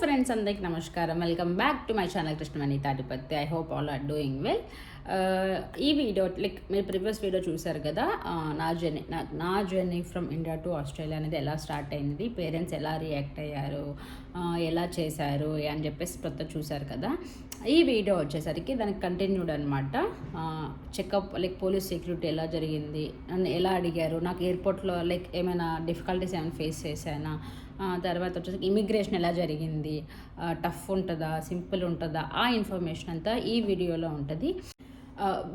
Friends, అందరికి నమస్కారం. Welcome back to my channel Krishnamani Tatipatti. I hope all are doing well. ఈ video మీరు previous video చూసారు కదా, నా journey from India to Australia అనేది ఎలా స్టార్ట్ అయింది, పేరెంట్స్ ఎలా రియాక్ట్ అయ్యారు, ఎలా చేశారు అని చెప్పేసి కొత్త చూసారు కదా. ఈ వీడియో వచ్చేసరికి దానికి కంటిన్యూడ్ అనమాట. చెకప్ పోలీస్ సెక్యూరిటీ ఎలా జరిగింది, నన్ను ఎలా అడిగారు, నాకు ఎయిర్పోర్ట్లో ఏమైనా డిఫికల్టీస్ ఏమైనా ఫేస్ చేశానా, తర్వాత వచ్చేసి ఇమిగ్రేషన్ ఎలా జరిగింది, టఫ్ ఉంటుందా సింపుల్ ఉంటుందా, ఆ ఇన్ఫర్మేషన్ అంతా ఈ వీడియోలో ఉంటుంది.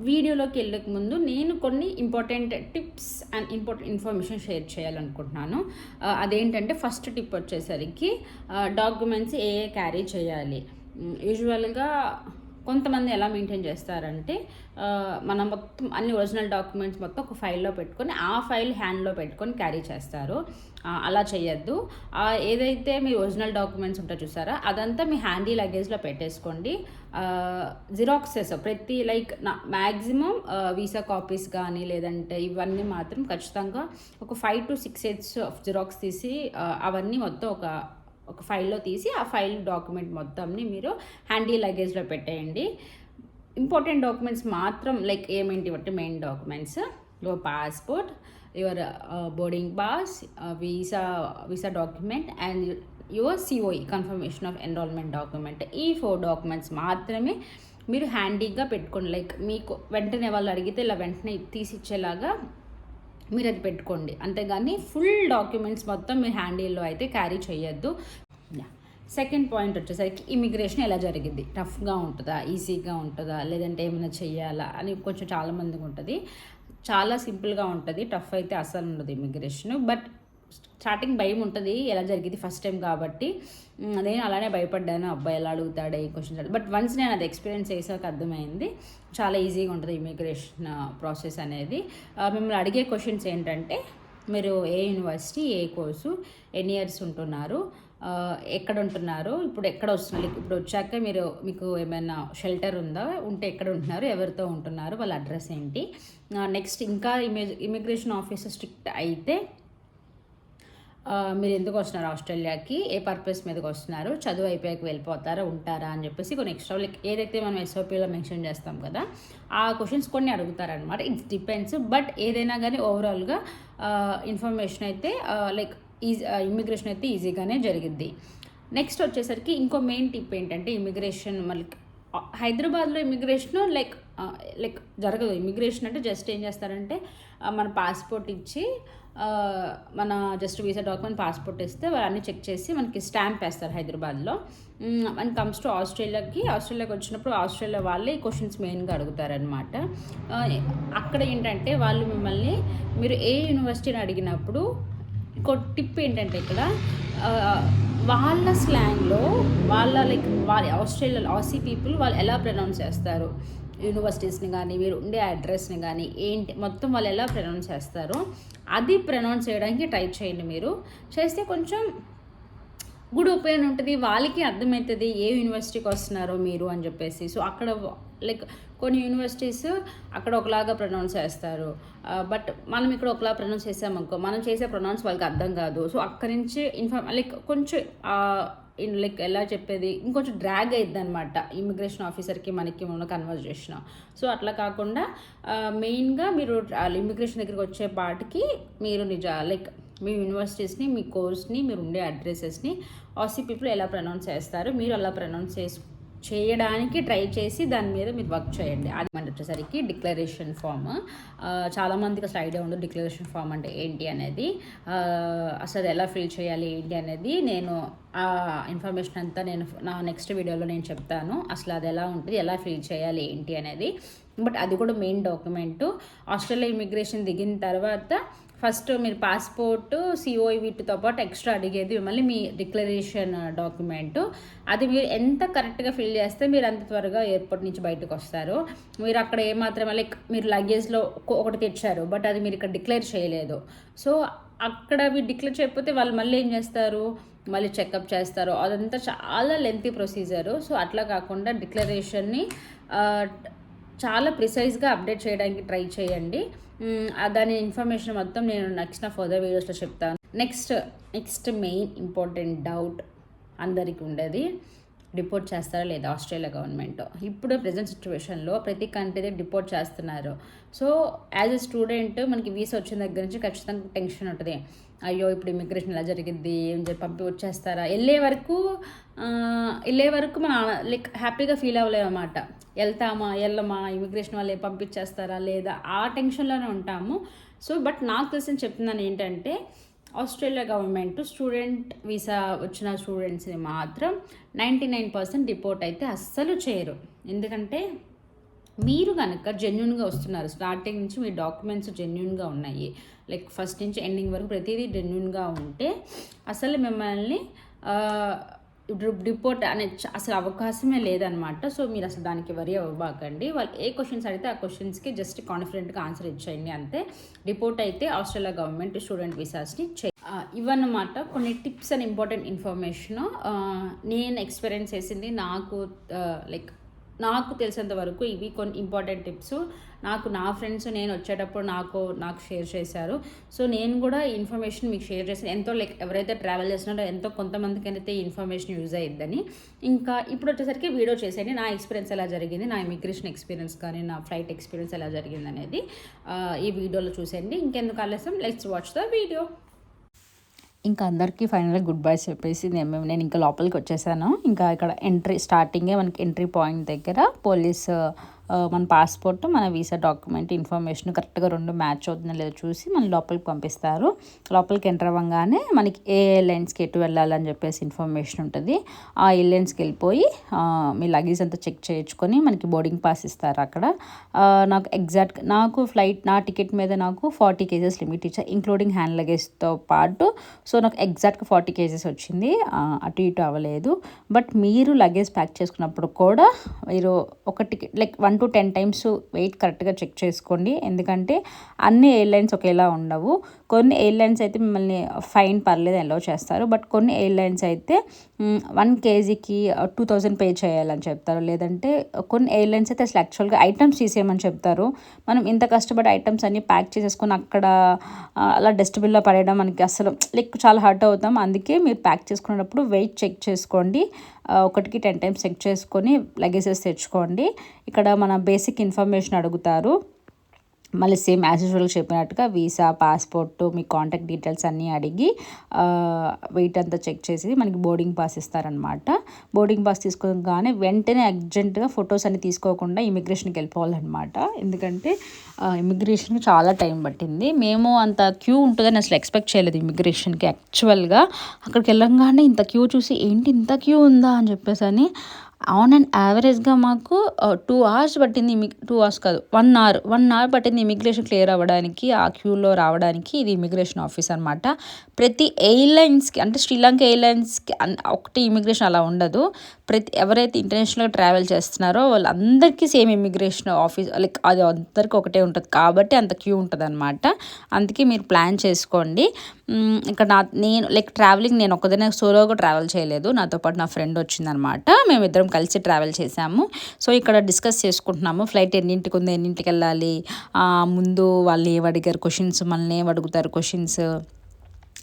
వీడియోలోకి వెళ్ళక ముందు నేను కొన్ని important tips and important information share చేయాలనుకుంటున్నాను. అదేంటంటే ఫస్ట్ టిప్ వచ్చేసరికి డాక్యుమెంట్స్ ఏ క్యారీ చేయాలి. యూజువల్గా కొంతమంది ఎలా మెయింటైన్ చేస్తారంటే మనం మొత్తం అన్ని ఒరిజినల్ డాక్యుమెంట్స్ మొత్తం ఒక ఫైల్లో పెట్టుకొని ఆ ఫైల్ హ్యాండ్లో పెట్టుకొని క్యారీ చేస్తారు. అలా చేయొద్దు. ఏదైతే మీ ఒరిజినల్ డాక్యుమెంట్స్ ఉంటాయో చూసారా, అదంతా మీ హ్యాండీ లగేజ్లో పెట్టేసుకోండి. జిరాక్సెస్ ప్రతి మ్యాక్సిమం వీసా కాపీస్ కానీ లేదంటే ఇవన్నీ మాత్రం ఖచ్చితంగా ఒక 5 to 6 sets ఆఫ్ జిరాక్స్ తీసి అవన్నీ మొత్తం ఒక ఫైల్లో తీసి ఆ ఫైల్ డాక్యుమెంట్ మొత్తంని మీరు హ్యాండీ లగేజ్లో పెట్టేయండి. ఇంపార్టెంట్ డాక్యుమెంట్స్ మాత్రం ఏమేంటి అంటే main documents, your passport, your boarding pass, visa document and your COE confirmation of enrolment document. ఈ 4 డాక్యుమెంట్స్ మాత్రమే మీరు హ్యాండీగా పెట్టుకోండి. మీకు వెంటనే వాళ్ళు అడిగితే ఇలా వెంటనే తీసి ఇచ్చేలాగా మీరు అది పెట్టుకోండి. అంతేగాని ఫుల్ డాక్యుమెంట్స్ మొత్తం మీరు హ్యాండీల్లో అయితే క్యారీ చేయొద్దు. సెకండ్ పాయింట్ వచ్చేసరికి ఇమిగ్రేషన్ ఎలా జరిగింది, టఫ్గా ఉంటుందా, ఈజీగా ఉంటుందా, లేదంటే ఏమైనా చెయ్యాలా అని కొంచెం చాలామందికి ఉంటుంది. చాలా సింపుల్గా ఉంటుంది, టఫ్ అయితే అసలు ఉండదు ఇమిగ్రేషన్. బట్ స్టార్టింగ్ భయం ఉంటుంది, ఎలా జరిగింది ఫస్ట్ టైం కాబట్టి. నేను అలానే భయపడ్డాను, అబ్బాయి ఎలా అడుగుతాడే ఈ క్వశ్చన్స్. బట్ వన్స్ నేను అది ఎక్స్పీరియన్స్ చేసాక అర్థమైంది చాలా ఈజీగా ఉంటుంది ఇమిగ్రేషన్ ప్రాసెస్ అనేది. మిమ్మల్ని అడిగే క్వశ్చన్స్ ఏంటంటే మీరు ఏ యూనివర్సిటీ, ఏ కోర్సు, ఎన్ని ఇయర్స్ ఉంటున్నారు, ఎక్కడ ఉంటున్నారు, ఇప్పుడు ఎక్కడ వస్తున్నారు, ఇప్పుడు వచ్చాక మీకు ఏమైనా షెల్టర్ ఉందా, ఉంటే ఎక్కడ ఉంటున్నారు, ఎవరితో ఉంటున్నారు, వాళ్ళ అడ్రస్ ఏంటి. నెక్స్ట్ ఇంకా ఇమిగ్రేషన్ ఆఫీసర్ స్ట్రిక్ట్ అయితే మీరు ఎందుకు వస్తున్నారు ఆస్ట్రేలియాకి, ఏ పర్పస్ మీదకి వస్తున్నారు, చదువు అయిపోయాక వెళ్ళిపోతారా, ఉంటారా అని చెప్పేసి కొన్ని ఎక్స్ట్రా ఏదైతే మనం ఎస్ఓపీలో మెన్షన్ చేస్తాం కదా, ఆ క్వశ్చన్స్ కొన్ని అడుగుతారనమాట. It's depends. బట్ ఏదైనా కానీ ఓవరాల్గా ఇన్ఫర్మేషన్ అయితే ఇమిగ్రేషన్ అయితే ఈజీగానే జరిగిద్ది. నెక్స్ట్ వచ్చేసరికి ఇంకో మెయిన్ టిప్ ఏంటంటే ఇమిగ్రేషన్ హైదరాబాద్లో ఇమిగ్రేషన్ జరగదు. ఇమిగ్రేషన్ అంటే జస్ట్ ఏం చేస్తారంటే మన పాస్పోర్ట్ ఇచ్చి మన జస్ట్ వీసా డాక్యుమెంట్ పాస్పోర్ట్ ఇస్తే వాళ్ళు అన్నీ చెక్ చేసి మనకి స్టాంప్ వేస్తారు హైదరాబాద్లో. అండ్ కమ్స్ టు ఆస్ట్రేలియాకి వచ్చినప్పుడు ఆస్ట్రేలియా వాళ్ళే ఈ క్వశ్చన్స్ మెయిన్గా అడుగుతారనమాట. అక్కడ ఏంటంటే వాళ్ళు మిమ్మల్ని మీరు ఏ యూనివర్సిటీని అడిగినప్పుడు ఇంకో టిప్ ఏంటంటే ఇక్కడ వాళ్ళ స్లాంగ్లో వాళ్ళ ఆస్ట్రేలియా ఆసీ పీపుల్ వాళ్ళు ఎలా ప్రొనౌన్స్ చేస్తారు, యూనివర్సిటీస్ని కానీ మీరు ఉండే అడ్రస్ని కానీ ఏంటి మొత్తం వాళ్ళు ఎలా ప్రొనౌన్స్ చేస్తారో అది ప్రొనౌన్స్ చేయడానికి ట్రై చేయండి. మీరు చేస్తే కొంచెం గుడ్ ఒపీనియన్ ఉంటుంది, వాళ్ళకి అర్థమవుతుంది ఏ యూనివర్సిటీకి వస్తున్నారో మీరు అని చెప్పేసి. సో అక్కడ కొన్ని యూనివర్సిటీస్ అక్కడ ఒకలాగా ప్రొనౌన్స్ చేస్తారు, బట్ మనం ఇక్కడ ఒకలా ప్రొనౌన్స్ చేసామనుకో మనం చేసే ప్రొనౌన్స్ వాళ్ళకి అర్థం కాదు. సో అక్కడి నుంచి కొంచెం ఎలా చెప్పేది ఇంకొంచెం డ్రాగ్ అయ్యిద్ది అనమాట ఇమిగ్రేషన్ ఆఫీసర్కి మనకి ఉన్న కన్వర్జేషన్. సో అట్లా కాకుండా మెయిన్గా మీరు ఇమిగ్రేషన్ దగ్గరికి వచ్చే పాటికి మీరు మీ యూనివర్సిటీస్ని, మీ కోర్స్ని, మీరు ఉండే అడ్రసెస్ని ఆసీ పీపుల్ ఎలా ప్రొనౌన్స్ చేస్తారు మీరు అలా ప్రొనౌన్స్ చేయడానికి ట్రై చేసి దాని మీద మీరు వర్క్ చేయండి. అది మన వచ్చేసరికి డిక్లరేషన్ ఫామ్. చాలామందికి అసలు ఐడియా ఉండదు డిక్లరేషన్ ఫామ్ అంటే ఏంటి అనేది, అసలు ఎలా ఫిల్ చేయాలి ఏంటి అనేది. నేను ఆ ఇన్ఫర్మేషన్ అంతా నా నెక్స్ట్ వీడియోలో నేను చెప్తాను. అసలు అది ఎలా ఉంటుంది, ఎలా ఫిల్ చేయాలి ఏంటి అనేది. బట్ అది కూడా మెయిన్ డాక్యుమెంటు. ఆస్ట్రేలియా ఇమిగ్రేషన్ దిగిన తర్వాత ఫస్ట్ మీరు పాస్పోర్టు, సిఓఈ వీటితో పాటు ఎక్స్ట్రా అడిగేది మిమ్మల్ని మీ డిక్లరేషన్ డాక్యుమెంటు. అది మీరు ఎంత కరెక్ట్గా ఫిల్ చేస్తే మీరు అంత త్వరగా ఎయిర్పోర్ట్ నుంచి బయటకు వస్తారు. మీరు అక్కడ ఏమాత్రం మీరు లగేజ్లో ఒకటి తెచ్చారు, బట్ అది మీరు ఇక్కడ డిక్లేర్ చేయలేదు. సో అక్కడ మీరు డిక్లేర్ చేయకపోతే వాళ్ళు మళ్ళీ ఏం చేస్తారు, మళ్ళీ చెకప్ చేస్తారు. అదంతా చాలా లెంతీ ప్రొసీజరు. సో అట్లా కాకుండా డిక్లరేషన్ని చాలా ప్రిసైజ్గా అప్డేట్ చేయడానికి ట్రై చేయండి. దాని ఇన్ఫర్మేషన్ మొత్తం నేను నెక్స్ట్ ఫర్దర్ వీడియోస్లో చెప్తాను. నెక్స్ట్ మెయిన్ ఇంపార్టెంట్ డౌట్ అందరికీ ఉండేది. డిపోర్ట్ చేస్తారా లేదా ఆస్ట్రేలియా గవర్నమెంట్. ఇప్పుడు ప్రజెంట్ సిచ్యువేషన్లో ప్రతి కంట్రీ డిపోర్ట్ చేస్తున్నారు. సో యాజ్ ఎ స్టూడెంట్ మనకి వీసా వచ్చిన దగ్గర నుంచి ఖచ్చితంగా టెన్షన్ ఉంటుంది. అయ్యో ఇప్పుడు ఇమిగ్రేషన్ ఎలా జరిగిద్ది, ఏం పంపి వచ్చేస్తారా, వెళ్ళే వరకు మన లైక్ హ్యాపీగా ఫీల్ అవ్వలేము అన్నమాట. వెళ్ళమా ఇమిగ్రేషన్ వాళ్ళు పంపించేస్తారా లేదా ఆ టెన్షన్లోనే ఉంటాము. సో బట్ నాకు తెలిసిన చెప్తున్నాను ఏంటంటే ఆస్ట్రేలియా గవర్నమెంట్ స్టూడెంట్ వీసా వచ్చిన స్టూడెంట్స్ని మాత్రం 99% డిపోర్ట్ అయితే అస్సలు చేయరు. ఎందుకంటే మీరు కనుక జెన్యున్గా వస్తున్నారు, స్టార్టింగ్ నుంచి మీ డాక్యుమెంట్స్ జెన్యున్గా ఉన్నాయి, లైక్ ఫస్ట్ నుంచి ఎండింగ్ వరకు ప్రతిదీ జెన్యున్గా ఉంటే అసలు మిమ్మల్ని డిపోర్ట్ అనే అసలు అవకాశమే లేదనమాట. సో మీరు అసలు దానికి వరి అవ్వబాకండి. వాళ్ళు ఏ క్వశ్చన్స్ అడిగితే ఆ క్వశ్చన్స్కి జస్ట్ కాన్ఫిడెంట్గా ఆన్సర్ ఇచ్చేయండి అంతే. డిపోర్ట్ అయితే ఆస్ట్రేలియా గవర్నమెంట్ స్టూడెంట్ వీసాస్ని ఇవన్నమాట కొన్ని టిప్స్ అండ్ ఇంపార్టెంట్ ఇన్ఫర్మేషన్. నేను ఎక్స్పీరియన్స్ చేసింది నాకు తెలిసినంత వరకు ఇవి కొన్ని ఇంపార్టెంట్ టిప్స్. నా ఫ్రెండ్స్ నేను వచ్చేటప్పుడు నాకు షేర్ చేశారు. సో నేను కూడా ఈ ఇన్ఫర్మేషన్ మీకు షేర్ చేశాను. ఎంతో ఎవరైతే ట్రావెల్ చేస్తున్నారో ఎంతో కొంతమందికి అయితే ఈ ఇన్ఫర్మేషన్ యూజ్ అయ్యిద్దని. ఇంకా ఇప్పుడు వచ్చేసరికి వీడియో చేసేయండి నా ఎక్స్పీరియన్స్ ఎలా జరిగింది, నా ఇమిగ్రేషన్ ఎక్స్పీరియన్స్ కానీ నా ఫ్లైట్ ఎక్స్పీరియన్స్ ఎలా జరిగింది అనేది ఈ వీడియోలో చూసేయండి. ఇంకెందుకు ఆలస్యం, లెట్స్ వాచ్ ద వీడియో. ఇంకా అందరికీ ఫైనల్గా గుడ్ బైస్ చెప్పేసి నేను ఇంకా లోపలికి వచ్చేసాను. ఇంకా ఇక్కడ స్టార్టింగే మనకి ఎంట్రీ పాయింట్ దగ్గర పోలీస్ మన పాస్పోర్ట్, మన వీసా డాక్యుమెంట్ ఇన్ఫర్మేషన్ కరెక్ట్గా రెండు మ్యాచ్ అవుతుందో లేదో చూసి మన లోపలికి పంపిస్తారు. లోపలికి ఎంటర్ అవ్వగానే మనకి ఏ ఎయిర్లైన్స్కి ఎటు వెళ్ళాలని చెప్పేసి ఇన్ఫర్మేషన్ ఉంటుంది. ఆ ఎయిర్లైన్స్కి వెళ్ళిపోయి మీ లగేజ్ అంతా చెక్ చేయించుకొని మనకి బోర్డింగ్ పాస్ ఇస్తారు అక్కడ. నాకు ఫ్లైట్ నా టికెట్ మీద నాకు 40 kgs లిమిట్ ఇచ్చారు, ఇంక్లూడింగ్ హ్యాండ్ లగేజ్తో పాటు. సో నాకు ఎగ్జాక్ట్గా 40 kgs వచ్చింది, అటు ఇటు అవ్వలేదు. బట్ మీరు లగేజ్ ప్యాక్ చేసుకున్నప్పుడు కూడా మీరు ఒక టికెట్ 1 to 10 times వెయిట్ కరెక్ట్గా చెక్ చేసుకోండి. ఎందుకంటే అన్ని ఎయిర్లైన్స్ ఒకేలా ఉండవు. కొన్ని ఎయిర్లైన్స్ అయితే మిమ్మల్ని ఫైన్ పర్లేదు అలౌ చేస్తారు. బట్ కొన్ని ఎయిర్లైన్స్ అయితే 1 kgకి 2000 పే చేయాలని చెప్తారు. లేదంటే కొన్ని ఎయిర్లైన్స్ అయితే అసలు యాక్చువల్గా ఐటమ్స్ తీసేయమని చెప్తారు. మనం ఇంత కష్టపడి ఐటమ్స్ అన్నీ ప్యాక్ చేసేసుకొని అక్కడ అలా డస్ట్బిన్లో పడేయడం మనకి అసలు చాలా హర్ట్ అవుతాం. అందుకే మీరు ప్యాక్ చేసుకునేటప్పుడు వెయిట్ చెక్ చేసుకోండి. 1కి 10 times చెక్ చేసుకొని లగేజెస్ తెచ్చుకోండి. ఇక్కడ మన బేసిక్ ఇన్ఫర్మేషన్ అడుగుతారు. మళ్ళీ సేమ్ యాజ్ యూజువల్ చెప్పినట్టుగా వీసా, పాస్పోర్ట్, మీ కాంటాక్ట్ డీటెయిల్స్ అన్నీ అడిగి వెయిట్ అంతా చెక్ చేసి మనకి బోర్డింగ్ పాస్ ఇస్తారనమాట. బోర్డింగ్ పాస్ తీసుకోగానే వెంటనే అర్జెంటుగా ఫొటోస్ అన్ని తీసుకోకుండా ఇమిగ్రేషన్కి వెళ్ళిపోవాలన్నమాట. ఎందుకంటే ఇమిగ్రేషన్కి చాలా టైం పట్టింది. మేము అంత క్యూ ఉంటుందని అసలు ఎక్స్పెక్ట్ చేయలేదు ఇమిగ్రేషన్కి. యాక్చువల్గా అక్కడికి వెళ్ళంగానే ఇంత క్యూ చూసి ఏంటి ఇంత క్యూ ఉందా అని చెప్పేసి అని ఆన్ అండ్ యావరేజ్గా మాకు 2 hours పట్టింది. 2 hours కాదు, 1 hour పట్టింది ఇమిగ్రేషన్ క్లియర్ అవ్వడానికి, ఆ క్యూలో రావడానికి. ఇది ఇమిగ్రేషన్ ఆఫీస్ అనమాట. ప్రతి ఎయిర్లైన్స్కి అంటే శ్రీలంక ఎయిర్లైన్స్కి ఒకటి ఇమిగ్రేషన్ అలా ఉండదు. ఎవరైతే ఇంటర్నేషనల్గా ట్రావెల్ చేస్తున్నారో వాళ్ళందరికీ సేమ్ ఇమిగ్రేషన్ ఆఫీస్ అది అందరికీ ఒకటే ఉంటుంది కాబట్టి అంత క్యూ ఉంటుంది అనమాట. అందుకే మీరు ప్లాన్ చేసుకోండి. ఇక్కడ నేను ట్రావెలింగ్ నేను ఒకదానే సోలోగా ట్రావెల్ చేయలేదు, నాతో పాటు నా ఫ్రెండ్ వచ్చిందనమాట. మేమిద్దరం కలిసి ట్రావెల్ చేసాము. సో ఇక్కడ డిస్కస్ చేసుకుంటున్నాము ఫ్లైట్ ఎన్నింటికి ఉంది, ఎన్నింటికి వెళ్ళాలి, ముందు వాళ్ళు ఏమడిగారు క్వశ్చన్స్, మనల్ని ఏమడుగుతారు క్వశ్చన్స్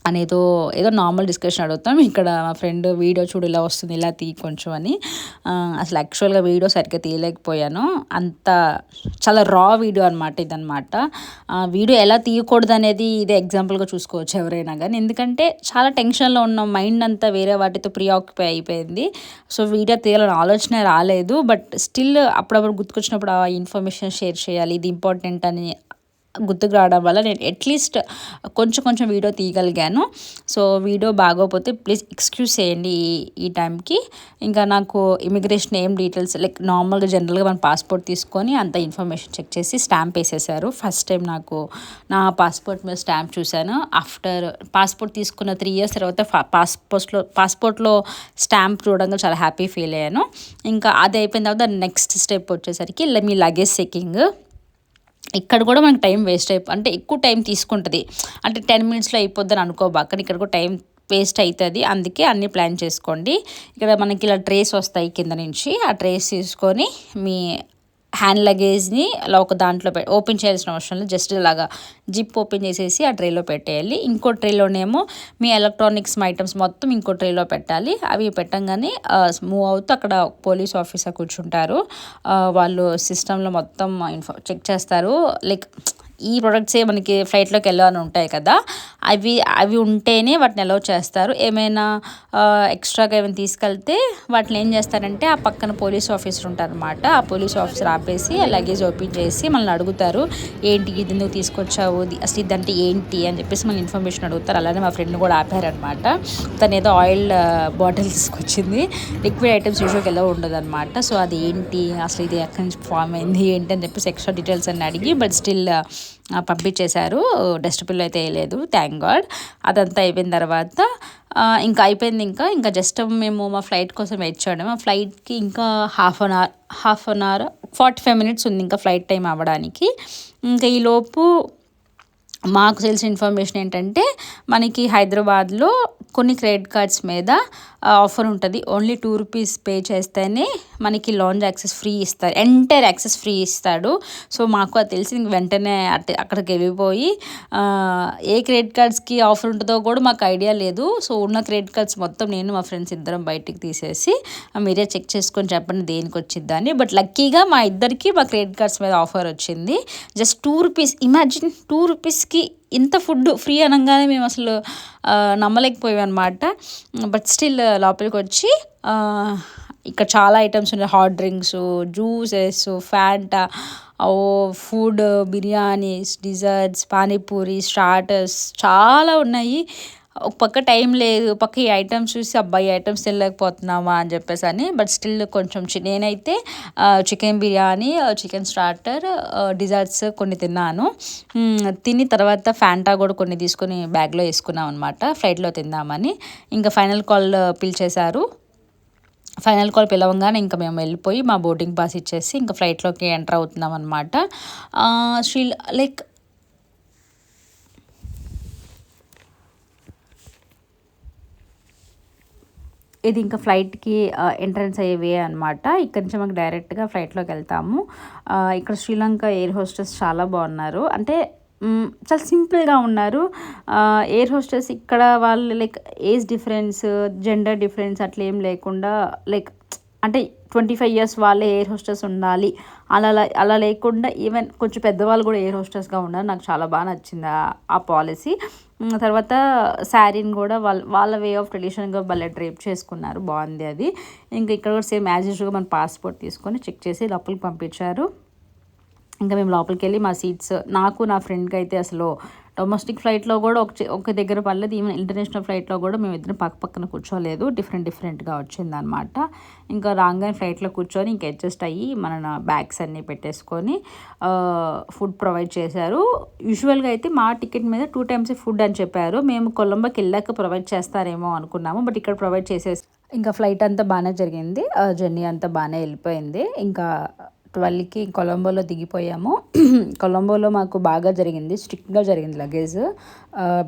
అనేదో ఏదో నార్మల్ డిస్కషన్ అడుగుతాం. ఇక్కడ మా ఫ్రెండ్ వీడియో చూడు ఇలా వస్తుంది, ఇలా కొంచెం అని. అసలు యాక్చువల్గా వీడియో సరిగ్గా తీయలేకపోయాను, అంత చాలా రా వీడియో అనమాట ఇదనమాట. వీడియో ఎలా తీయకూడదు అనేది ఇదే ఎగ్జాంపుల్గా చూసుకోవచ్చు ఎవరైనా కానీ. ఎందుకంటే చాలా టెన్షన్లో ఉన్నాం, మైండ్ అంతా వేరే వాటితో ప్రీఆక్యుపై అయిపోయింది. సో వీడియో తీయాలని ఆలోచన రాలేదు. బట్ స్టిల్ అప్పుడప్పుడు గుర్తుకొచ్చినప్పుడు ఆ ఇన్ఫర్మేషన్ షేర్ చేయాలి, ఇది ఇంపార్టెంట్ అని గుర్తుకు రావడం వల్ల నేను అట్లీస్ట్ కొంచెం వీడియో తీయగలిగాను. సో వీడియో బాగోపోతే ప్లీజ్ ఎక్స్క్యూజ్ చేయండి ఈ టైంకి. ఇంకా నాకు ఇమిగ్రేషన్ ఏం డీటెయిల్స్ నార్మల్గా జనరల్గా మన పాస్పోర్ట్ తీసుకొని అంత ఇన్ఫర్మేషన్ చెక్ చేసి స్టాంప్ వేసేసారు. ఫస్ట్ టైం నాకు నా పాస్పోర్ట్ మీద స్టాంప్ చూశాను. ఆఫ్టర్ పాస్పోర్ట్ తీసుకున్న 3 years తర్వాత పాస్పోర్ట్లో స్టాంప్ చూడడంగా చాలా హ్యాపీ ఫీల్ అయ్యాను. ఇంకా అది అయిపోయిన తర్వాత నెక్స్ట్ స్టెప్ వచ్చేసరికి మీ లగేజ్ చెకింగ్. ఇక్కడ కూడా మనకి టైం వేస్ట్ అంటే ఎక్కువ టైం తీసుకుంటుంది. అంటే 10 minutesలో అయిపోద్దని అనుకోబాకండి, ఇక్కడ కూడా టైం వేస్ట్ అవుతుంది. అందుకే అన్నీ ప్లాన్ చేసుకోండి. ఇక్కడ మనకి ఇలా ట్రేస్ వస్తాయి కింద నుంచి, ఆ ట్రేస్ తీసుకొని మీ హ్యాండ్ లగేజ్ని అలా ఒక దాంట్లో ఓపెన్ చేయాల్సిన అవసరం లేదు, జస్ట్ ఇలాగా జిప్ ఓపెన్ చేసేసి ఆ ట్రేలో పెట్టేయాలి. ఇంకో ట్రేలోనేమో మీ ఎలక్ట్రానిక్స్ ఐటమ్స్ మొత్తం ఇంకో ట్రేలో పెట్టాలి. అవి పెట్టంగానే మూవ్ అవుతూ అక్కడ పోలీస్ ఆఫీసర్ కూర్చుంటారు. వాళ్ళు సిస్టంలో మొత్తం చెక్ చేస్తారు. లైక్ ఈ ప్రొడక్ట్సే మనకి ఫ్లైట్లోకి వెళ్ళాలని ఉంటాయి కదా, అవి ఉంటేనే వాటిని అలౌ చేస్తారు. ఏమైనా ఎక్స్ట్రాగా ఏమైనా తీసుకెళ్తే వాటిని ఏం చేస్తారంటే ఆ పక్కన పోలీస్ ఆఫీసర్ ఉంటారనమాట. ఆ పోలీస్ ఆఫీసర్ ఆపేసి ఆ లగేజ్ ఓపెన్ చేసి మనల్ని అడుగుతారు, ఏంటి ఇది నువ్వు తీసుకొచ్చావు, అసలు ఇదంటే ఏంటి అని చెప్పేసి మన ఇన్ఫర్మేషన్ అడుగుతారు. అలానే మా ఫ్రెండ్ కూడా ఆపారనమాట. తను ఏదో ఆయిల్ బాటిల్ తీసుకొచ్చింది. లిక్విడ్ ఐటమ్స్ యూజువల్గా ఎలా ఉండదు అనమాట. సో అది ఏంటి, అసలు ఇది ఎక్కడి నుంచి ఫామ్ అయింది ఏంటి అని చెప్పేసి ఎక్స్ట్రా డీటెయిల్స్ అన్ని అడిగి బట్ స్టిల్ పంపించేశారు. డస్ట్బిన్లో అయితే వేయలేదు, థ్యాంక్ గాడ్. అదంతా అయిపోయిన తర్వాత ఇంకా అయిపోయింది. ఇంకా జస్ట్ మేము మా ఫ్లైట్ కోసం వెయిట్ చేయడం. మా ఫ్లైట్కి ఇంకా హాఫ్ అన్ అవర్ 45 minutes ఉంది ఇంకా ఫ్లైట్ టైం అవ్వడానికి. ఇంకా ఈలోపు మాకు తెలిసిన ఇన్ఫర్మేషన్ ఏంటంటే మనకి హైదరాబాద్లో కొన్ని క్రెడిట్ కార్డ్స్ మీద ఆఫర్ ఉంటుంది. ఓన్లీ ₹2 పే చేస్తేనే మనకి లాంజ్ యాక్సెస్ ఫ్రీ ఇస్తారు, ఎంటైర్ యాక్సెస్ ఫ్రీ ఇస్తాడు. సో మాకు అది తెలిసి వెంటనే అక్కడికి వెళ్ళిపోయి ఏ క్రెడిట్ కార్డ్స్కి ఆఫర్ ఉంటుందో కూడా మాకు ఐడియా లేదు. సో ఉన్న క్రెడిట్ కార్డ్స్ మొత్తం నేను మా ఫ్రెండ్స్ ఇద్దరం బయటికి తీసేసి మీరే చెక్ చేసుకొని చెప్పండి దేనికి వచ్చిద్దని. బట్ లక్కీగా మా ఇద్దరికి మా క్రెడిట్ కార్డ్స్ మీద ఆఫర్ వచ్చింది. జస్ట్ ₹2. ఇమాజిన్ ₹2కి ఇంత ఫుడ్ ఫ్రీ అనగానే మేము అసలు నమ్మలేకపోయాం అనమాట. బట్ స్టిల్ లోపలికి వచ్చి ఇక్కడ చాలా ఐటమ్స్ ఉన్నాయి, hot drinks, juices, Fanta, food, biryanis, desserts, panipuri, starters చాలా ఉన్నాయి. ఒక పక్క టైం లేదు, పక్క ఈ ఐటమ్స్ చూసి అబ్బాయి ఐటమ్స్ తినలేకపోతున్నామా అని చెప్పేసి అని. బట్ స్టిల్ కొంచెం నేనైతే chicken biryani, chicken starter, desserts కొన్ని తిన్నాను. తిని తర్వాత ఫ్యాంటా కూడా కొన్ని తీసుకొని బ్యాగ్లో వేసుకున్నాం అనమాట ఫ్లైట్లో తిందామని. ఇంకా ఫైనల్ కాల్ పిలిచేశారు. ఫైనల్ కాల్ పిలవంగానే ఇంకా మేము వెళ్ళిపోయి మా బోర్డింగ్ పాస్ ఇచ్చేసి ఇంకా ఫ్లైట్లోకి ఎంటర్ అవుతున్నాం అనమాట. లైక్ ఇది ఇంకా ఫ్లైట్కి ఎంట్రన్స్ అయ్యే వే అనమాట. ఇక్కడ నుంచి మాకు డైరెక్ట్గా ఫ్లైట్లోకి వెళ్తాము. ఇక్కడ శ్రీలంక ఎయిర్ హోస్టెస్ చాలా బాగున్నారు, అంటే చాలా సింపుల్గా ఉన్నారు. ఎయిర్ హోస్టెస్ ఇక్కడ వాళ్ళు like age difference, gender difference అట్లా ఏం లేకుండా లైక్ అంటే 25 years వాళ్ళే ఎయిర్ హోస్టెస్ ఉండాలి అలా లేకుండా ఈవెన్ కొంచెం పెద్దవాళ్ళు కూడా ఎయిర్ హోస్టెస్గా ఉన్నారు. నాకు చాలా బాగా నచ్చింది ఆ పాలసీ. తర్వాత శారీని కూడా వాళ్ళ వే ఆఫ్ ట్రెడిషన్గా భలే డ్రేప్ చేసుకున్నారు, బాగుంది అది. ఇంకా ఇక్కడ కూడా సేమ్ యాజ్ యూజువల్గా మన పాస్పోర్ట్ తీసుకొని చెక్ చేసి లోపలికి పంపించారు. ఇంకా మేము లోపలికి వెళ్ళి మా సీట్స్, నాకు నా ఫ్రెండ్కి అయితే అసలు డొమెస్టిక్ ఫ్లైట్లో కూడా ఒక దగ్గర పడలేదు, ఈవెన్ ఇంటర్నేషనల్ ఫ్లైట్లో కూడా మేము ఇద్దరం పక్కన కూర్చోలేదు, డిఫరెంట్గా వచ్చిందనమాట. ఇంకా రాగానే ఫ్లైట్లో కూర్చొని ఇంకా అడ్జస్ట్ అయ్యి మన బ్యాగ్స్ అన్నీ పెట్టేసుకొని ఫుడ్ ప్రొవైడ్ చేశారు. యూజువల్గా అయితే మా టికెట్ మీద 2 times ఫుడ్ అని చెప్పారు. మేము కొలంబోకి వెళ్ళాక ప్రొవైడ్ చేస్తారేమో అనుకున్నాము, బట్ ఇక్కడ ప్రొవైడ్ చేసేసి ఇంకా ఫ్లైట్ అంతా బాగానే జరిగింది, జర్నీ అంతా బాగానే వెళ్ళిపోయింది. ఇంకా 12కి కొలంబోలో దిగిపోయాము. కొలంబోలో మాకు బాగా జరిగింది, స్ట్రిక్ట్గా జరిగింది. లగేజ్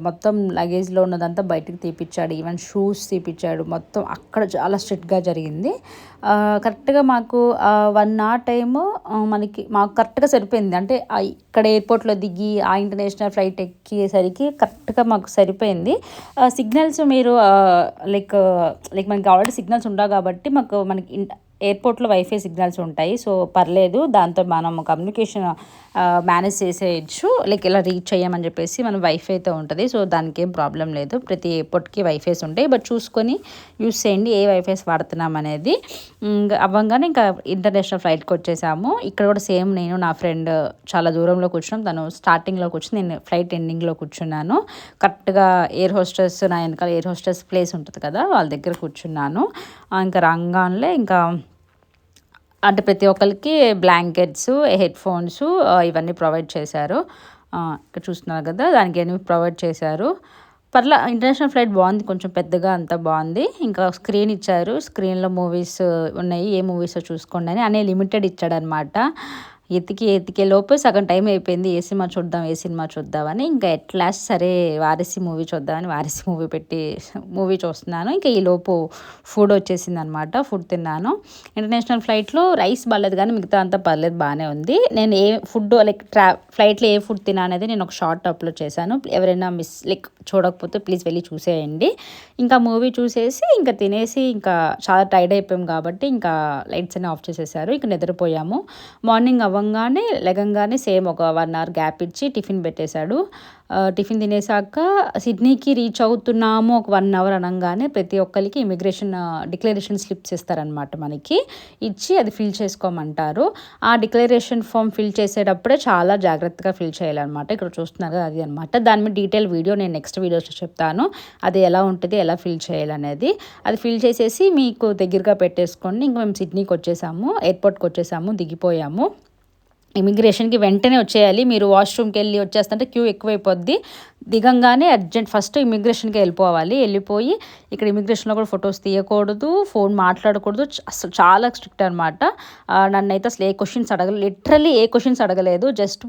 మొత్తం లగేజ్లో ఉన్నదంతా బయటకు తీపిచ్చాడు, ఈవెన్ షూస్ తీపిచ్చాడు, మొత్తం అక్కడ చాలా స్ట్రిక్ట్గా జరిగింది. కరెక్ట్గా మాకు 1 hour టైము మాకు కరెక్ట్గా సరిపోయింది. అంటే ఇక్కడ ఎయిర్పోర్ట్లో దిగి ఆ ఇంటర్నేషనల్ ఫ్లైట్ ఎక్కేసరికి కరెక్ట్గా మాకు సరిపోయింది. సిగ్నల్స్ మీరు లైక్ మనకి ఆల్రెడీ సిగ్నల్స్ ఉండవు కాబట్టి మనకి ఎయిర్పోర్ట్లో వైఫై సిగ్నల్స్ ఉంటాయి, సో పర్లేదు, దాంతో మనం కమ్యూనికేషన్ మేనేజ్ చేసేయచ్చు. లైక్ ఇలా రీచ్ అయ్యామని చెప్పేసి మనం వైఫైతో ఉంటుంది, సో దానికి ఏం ప్రాబ్లం లేదు. ప్రతి ఎయిర్పోర్ట్కి వైఫైస్ ఉంటాయి, బట్ చూసుకొని యూస్ చేయండి ఏ వైఫైస్ వాడుతున్నాం అనేది. అవ్వగానే ఇంకా ఇంటర్నేషనల్ ఫ్లైట్కి వచ్చేసాము. ఇక్కడ కూడా సేమ్ నేను నా ఫ్రెండ్ చాలా దూరంలో కూర్చున్నాం, తను స్టార్టింగ్లో కూర్చుని నేను ఫ్లైట్ ఎండింగ్లో కూర్చున్నాను. కరెక్ట్గా ఎయిర్ హోస్టెస్ నా వెనకాల ఎయిర్ హోస్టెస్ ప్లేస్ ఉంటుంది కదా, వాళ్ళ దగ్గర కూర్చున్నాను. ఇంకా రంగాన్లే ఇంకా అంటే ప్రతి ఒక్కరికి బ్లాంకెట్స్, హెడ్ ఫోన్స్ ఇవన్నీ ప్రొవైడ్ చేశారు. ఇక్కడ చూస్తున్నారు కదా, దానికి అన్ని ప్రొవైడ్ చేశారు. ఇంటర్నేషనల్ ఫ్లైట్ బాగుంది, కొంచెం పెద్దగా అంతా బాగుంది. ఇంకా స్క్రీన్ ఇచ్చారు, స్క్రీన్లో మూవీస్ ఉన్నాయి, ఏ మూవీస్ చూసుకోండి అని లిమిటెడ్ ఇచ్చాడనమాట. ఎతికే లోపు సగం టైం అయిపోయింది. ఏ సినిమా చూద్దామని ఇంకా ఎట్ లాస్ట్ సరే వారసి మూవీ చూద్దామని వారసి మూవీ చూస్తున్నాను. ఇంకా ఈలోపు ఫుడ్ వచ్చేసిందనమాట. ఫుడ్ తిన్నాను. ఇంటర్నేషనల్ ఫ్లైట్లో రైస్ బాగాలేదు కానీ మిగతా అంతా పర్లేదు, బాగానే ఉంది. నేను ఏ ఫుడ్ లైక్ ఫ్లైట్లో ఏ ఫుడ్ తినా అనేది నేను ఒక షార్ట్ అప్లోడ్ చేశాను. ఎవరైనా చూడకపోతే ప్లీజ్ వెళ్ళి చూసేయండి. ఇంకా మూవీ చూసేసి ఇంకా తినేసి ఇంకా చాలా టైర్డ్ అయిపోయాం కాబట్టి ఇంకా లైట్స్ అన్నీ ఆఫ్ చేసేసారు. ఇంకా నిద్రపోయాము. మార్నింగ్ లెగంగానే సేమ్ ఒక 1 hour గ్యాప్ ఇచ్చి టిఫిన్ పెట్టేశాడు. టిఫిన్ తినేసాక సిడ్నీకి రీచ్ అవుతున్నాము ఒక 1 hour అనగానే ప్రతి ఒక్కరికి ఇమిగ్రేషన్ డిక్లరేషన్ స్లిప్స్ ఇస్తారనమాట. మనకి ఇచ్చి అది ఫిల్ చేసుకోమంటారు. ఆ డిక్లరేషన్ ఫామ్ ఫిల్ చేసేటప్పుడే చాలా జాగ్రత్తగా ఫిల్ చేయాలన్నమాట. ఇక్కడ చూస్తున్నారు కదా, అది అనమాట. దాని మీద డీటెయిల్ వీడియో నేను నెక్స్ట్ వీడియోస్లో చెప్తాను. అది ఎలా ఉంటుంది, ఎలా ఫిల్ చేయాలనేది. అది ఫిల్ చేసేసి మీకు దగ్గరగా పెట్టేసుకోండి. ఇంకా మేము సిడ్నీకి వచ్చేసాము, ఎయిర్పోర్ట్కి వచ్చేసాము, దిగిపోయాము. ఇమిగ్రేషన్కి వెంటనే వచ్చేయాలి. మీరు వాష్రూమ్కి వెళ్ళి వచ్చేస్తుంటే క్యూ ఎక్కువైపోద్ది. దిగంగానే అర్జెంట్ ఫస్ట్ ఇమిగ్రేషన్కి వెళ్ళిపోయి ఇక్కడ ఇమిగ్రేషన్లో కూడా ఫొటోస్ తీయకూడదు, ఫోన్ మాట్లాడకూడదు. అసలు చాలా స్ట్రిక్ట్ అనమాట. నన్నైతే అసలు లిటరల్లీ ఏ క్వశ్చన్స్ అడగలేదు. జస్ట్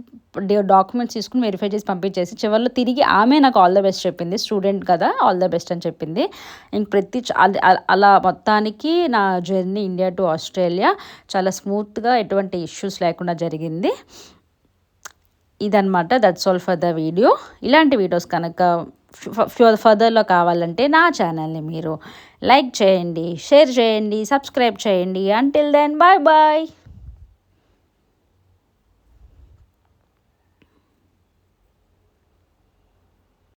డాక్యుమెంట్స్ తీసుకుని వెరిఫై చేసి పంపించేసి చివరిలో తిరిగి ఆమె నాకు ఆల్ ద బెస్ట్ చెప్పింది. స్టూడెంట్ కదా, ఆల్ ద బెస్ట్ అని చెప్పింది. ఇంక అలా మొత్తానికి నా జర్నీ ఇండియా టు ఆస్ట్రేలియా చాలా స్మూత్గా ఎటువంటి ఇష్యూస్ లేకుండా జరిగింది. ఇదన్నమాట. That's all for the video. ఇలాంటి వీడియోస్ కనుక ఫర్దర్లో కావాలంటే నా ఛానల్ని మీరు లైక్ చేయండి, షేర్ చేయండి, సబ్స్క్రైబ్ చేయండి. Until then bye bye.